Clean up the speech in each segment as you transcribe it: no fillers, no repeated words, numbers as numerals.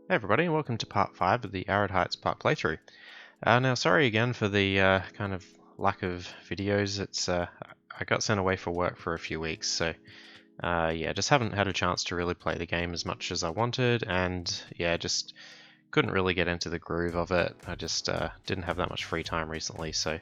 Hey everybody, and welcome to part 5 of the Arid Heights park playthrough. Now, sorry again for the kind of lack of videos. I got sent away for work for a few weeks, so yeah, just haven't had a chance to really play the game as much as I wanted, and yeah, just couldn't really get into the groove of it. I just didn't have that much free time recently, so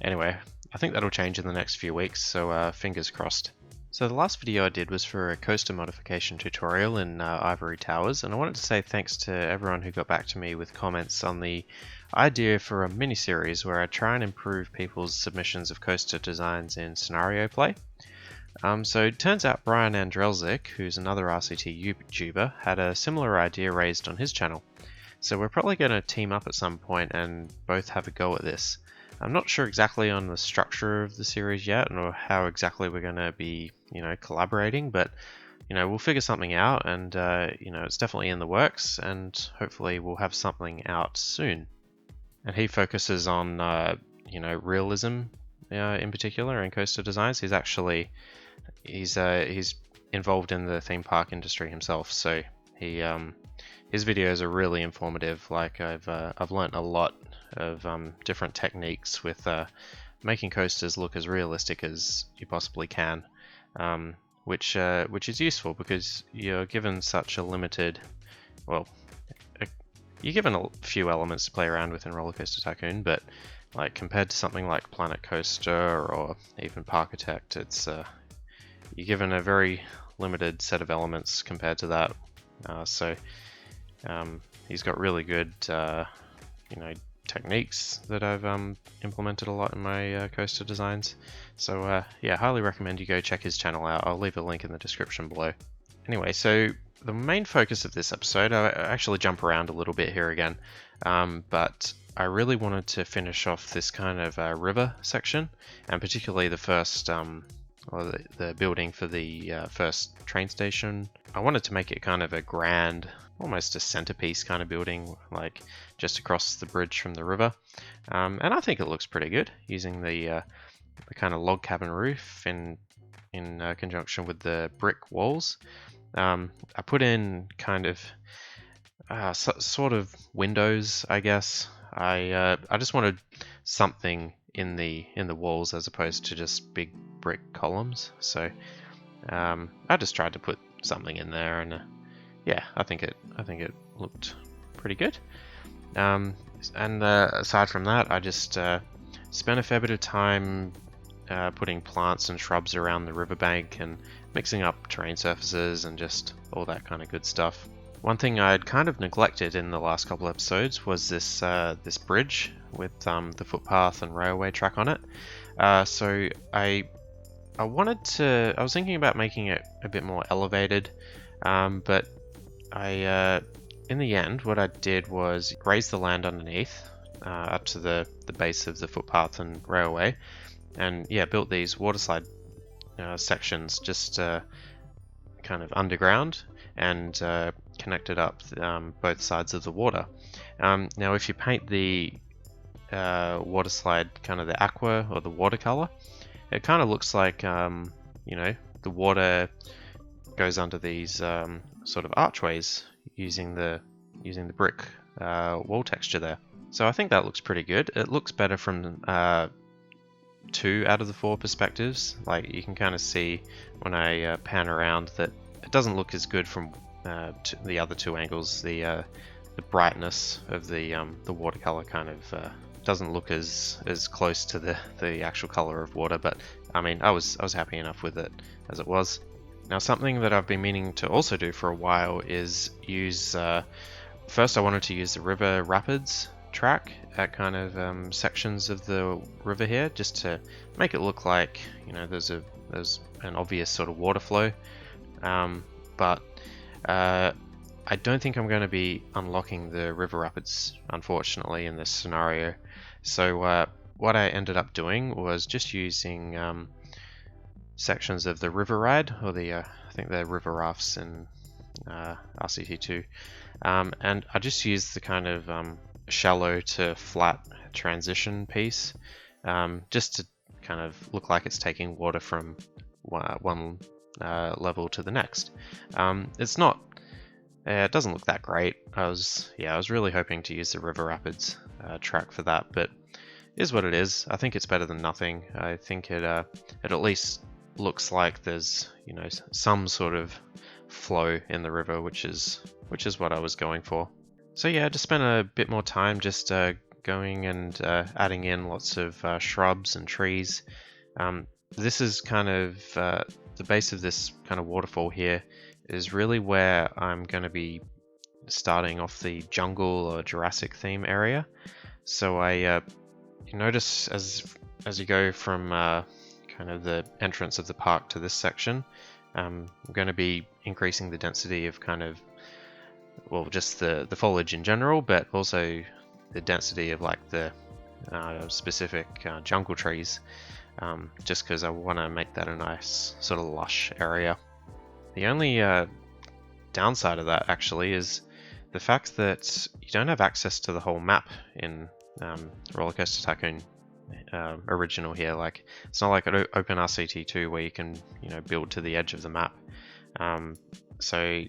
anyway, I think that'll change in the next few weeks, so fingers crossed. So the last video I did was for a coaster modification tutorial in Ivory Towers, and I wanted to say thanks to everyone who got back to me with comments on the idea for a mini-series where I try and improve people's submissions of coaster designs in scenario play. So it turns out Brian Andrelczyk, who's another RCT YouTuber, had a similar idea raised on his channel. So we're probably going to team up at some point and both have a go at this. I'm not sure exactly on the structure of the series yet, or how exactly we're going to be, collaborating, but, we'll figure something out, and, it's definitely in the works, and hopefully we'll have something out soon. And he focuses on, realism in particular in coaster designs. He's involved in the theme park industry himself, so his videos are really informative. Like I've learnt a lot of different techniques with making coasters look as realistic as you possibly can, which is useful because you're given such a limited, you're given a few elements to play around with in RollerCoaster Tycoon, but like compared to something like Planet Coaster or even Parkitect, it's you're given a very limited set of elements compared to that. So he's got really good, techniques that I've implemented a lot in my coaster designs. So yeah, highly recommend you go check his channel out. I'll leave a link in the description below. Anyway, so the main focus of this episode, I actually jump around a little bit here again, but I really wanted to finish off this kind of river section, and particularly the first, the building for the first train station. I wanted to make it kind of a grand, almost a centerpiece kind of building, like just across the bridge from the river, and I think it looks pretty good using the kind of log cabin roof in conjunction with the brick walls. I put in kind of sort of windows, I guess. I just wanted something in the walls as opposed to just big brick columns. So I just tried to put something in there, and yeah, I think it looked pretty good. And aside from that, I just spent a fair bit of time putting plants and shrubs around the riverbank and mixing up terrain surfaces and just all that kind of good stuff. One thing I'd kind of neglected in the last couple episodes was this this bridge with the footpath and railway track on it. So I was thinking about making it a bit more elevated, but in the end, what I did was raise the land underneath up to the base of the footpath and railway, and yeah, built these waterslide sections just kind of underground and connected up both sides of the water. Now, if you paint the waterslide kind of the aqua or the watercolor, it kind of looks like the water goes under these sort of archways using the brick wall texture there. So I think that looks pretty good. It looks better from 2 out of the 4 perspectives. Like you can kind of see when I pan around that it doesn't look as good from the other 2 angles. The brightness of the watercolor kind of doesn't look as close to the actual color of water, but I mean I was happy enough with it as it was. Now, something that I've been meaning to also do for a while is use first I wanted to use the river rapids track at kind of sections of the river here, just to make it look like there's an obvious sort of water flow, but I don't think I'm going to be unlocking the river rapids, unfortunately, in this scenario. So what I ended up doing was just using sections of the river ride, or I think the river rafts in RCT2, and I just used the kind of shallow to flat transition piece, just to kind of look like it's taking water from one level to the next. It's not It doesn't look that great. I was really hoping to use the River Rapids track for that, but it is what it is. I think it's better than nothing. I think it at least looks like there's, you know, some sort of flow in the river, which is what I was going for. So yeah, I just spent a bit more time just going and adding in lots of shrubs and trees. This is kind of the base of this kind of waterfall here is really where I'm going to be starting off the jungle or Jurassic theme area. So you notice as you go from kind of the entrance of the park to this section, I'm going to be increasing the density of kind of, well, just the foliage in general, but also the density of like the specific jungle trees, just because I want to make that a nice sort of lush area. The only downside of that actually is the fact that you don't have access to the whole map in RollerCoaster Tycoon original here. Like, it's not like an Open RCT2 where you can, you know, build to the edge of the map. So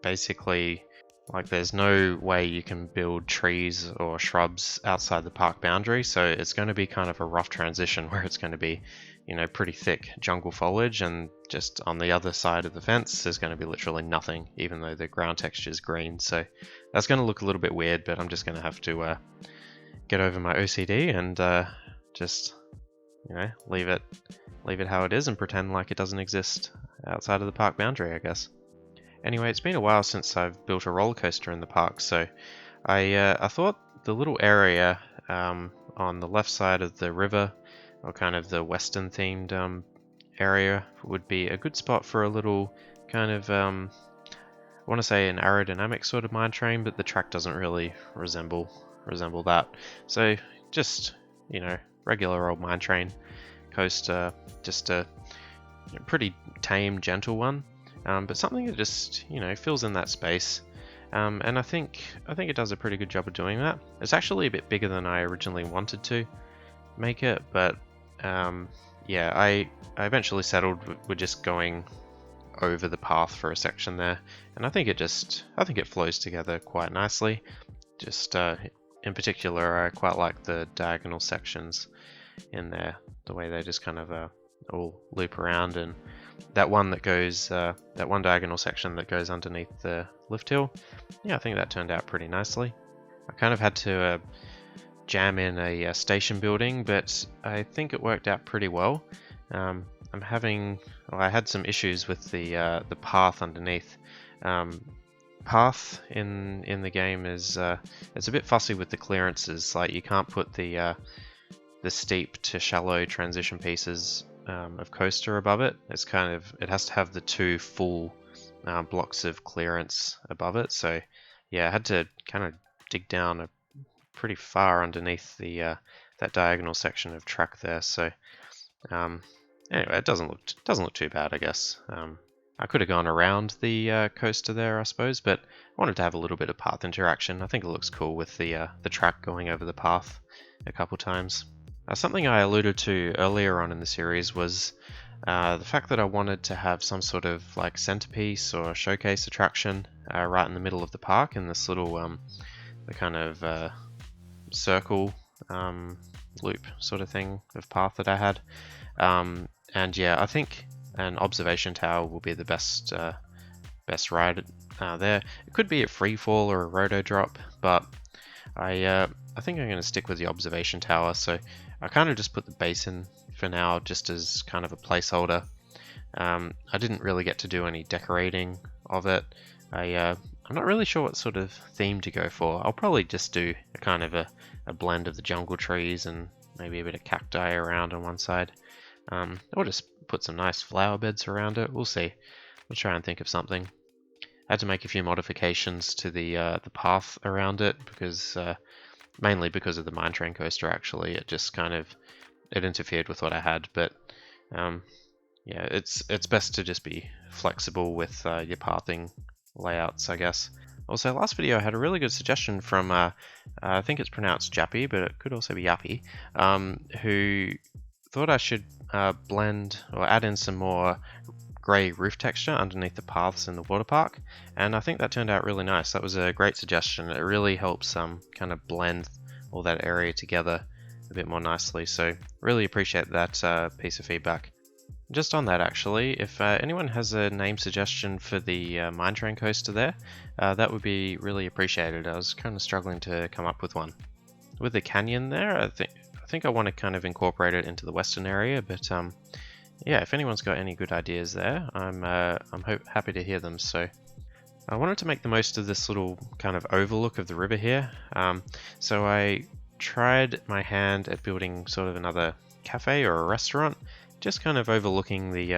basically, like, there's no way you can build trees or shrubs outside the park boundary, so it's going to be kind of a rough transition where it's going to be, you know, pretty thick jungle foliage, and just on the other side of the fence there's going to be literally nothing, even though the ground texture is green. So that's going to look a little bit weird, but I'm just going to have to get over my OCD and just, you know, leave it how it is and pretend like it doesn't exist outside of the park boundary, I guess. Anyway, it's been a while since I've built a roller coaster in the park, so I thought the little area on the left side of the river, or kind of the western themed area, would be a good spot for a little kind of, I want to say an aerodynamic sort of mine train, but the track doesn't really resemble that. So just, you know, regular old mine train coaster, just a pretty tame, gentle one. But something that just, you know, fills in that space, and I think it does a pretty good job of doing that. It's actually a bit bigger than I originally wanted to make it, but yeah, I eventually settled with just going over the path for a section there, and I think it flows together quite nicely. Just in particular, I quite like the diagonal sections in there, the way they just kind of all loop around, and that one that goes, that one diagonal section that goes underneath the lift hill, yeah, I think that turned out pretty nicely. I kind of had to jam in a station building, but I think it worked out pretty well. I had some issues with the path underneath. Path in the game is it's a bit fussy with the clearances. Like, you can't put the steep to shallow transition pieces of coaster above it. It's kind of, it has to have the two full blocks of clearance above it. So yeah, I had to kind of dig down pretty far underneath the that diagonal section of track there. So anyway, it doesn't look too bad, I guess. I could have gone around the coaster there, I suppose, but I wanted to have a little bit of path interaction. I think it looks cool with the track going over the path a couple times. Something I alluded to earlier on in the series was the fact that I wanted to have some sort of like centerpiece or showcase attraction right in the middle of the park, in this little the kind of circle loop sort of thing of path that I had. And yeah, I think an observation tower will be the best ride there. It could be a free fall or a roto drop, but I think I'm going to stick with the observation tower. So I kind of just put the base in for now, just as kind of a placeholder. I didn't really get to do any decorating of it. I'm not really sure what sort of theme to go for. I'll probably just do a kind of a blend of the jungle trees and maybe a bit of cacti around on one side. Or just put some nice flower beds around it. We'll see. We'll try and think of something. I had to make a few modifications to the path around it, because mainly because of the mine train coaster. Actually, it just kind of interfered with what I had. But yeah, it's best to just be flexible with your pathing layouts, I guess. Also, last video I had a really good suggestion from I think it's pronounced Jappy, but it could also be Yappy, who thought I should blend or add in some more grey roof texture underneath the paths in the water park, and I think that turned out really nice. That was a great suggestion. It really helps kind of blend all that area together a bit more nicely, so really appreciate that piece of feedback. Just on that actually, if anyone has a name suggestion for the mine train coaster there, that would be really appreciated. I was kind of struggling to come up with one. With the canyon there, I think I want to kind of incorporate it into the western area, but yeah, if anyone's got any good ideas there, I'm happy to hear them. So I wanted to make the most of this little kind of overlook of the river here, so I tried my hand at building sort of another cafe or a restaurant, just kind of overlooking the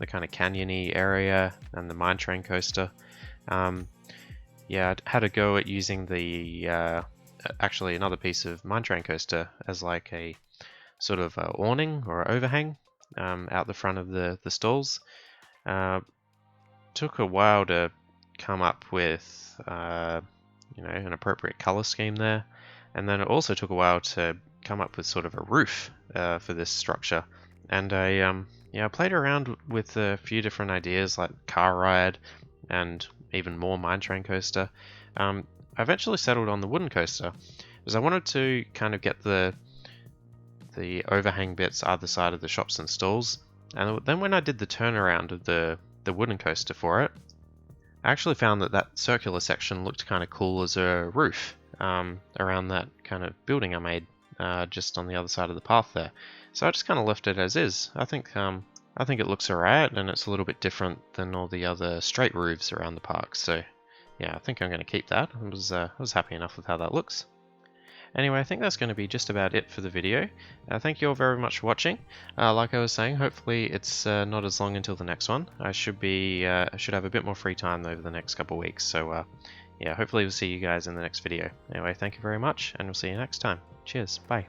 kind of canyony area and the mine train coaster. Yeah, I had a go at using the actually another piece of mine train coaster as like a sort of awning or overhang out the front of the stalls. Took a while to come up with an appropriate color scheme there, and then it also took a while to come up with sort of a roof for this structure. And I played around with a few different ideas like car ride and even more mine train coaster. I eventually settled on the wooden coaster because I wanted to kind of get the overhang bits either side of the shops and stalls. And then when I did the turnaround of the wooden coaster for it, I actually found that circular section looked kind of cool as a roof around that kind of building I made just on the other side of the path there. So I just kind of left it as is. I think it looks alright, and it's a little bit different than all the other straight roofs around the park. So yeah, I think I'm going to keep that. I was happy enough with how that looks. Anyway, I think that's going to be just about it for the video. Thank you all very much for watching. Like I was saying, hopefully it's not as long until the next one. I should have a bit more free time over the next couple of weeks. So yeah, hopefully we'll see you guys in the next video. Anyway, thank you very much, and we'll see you next time. Cheers, bye.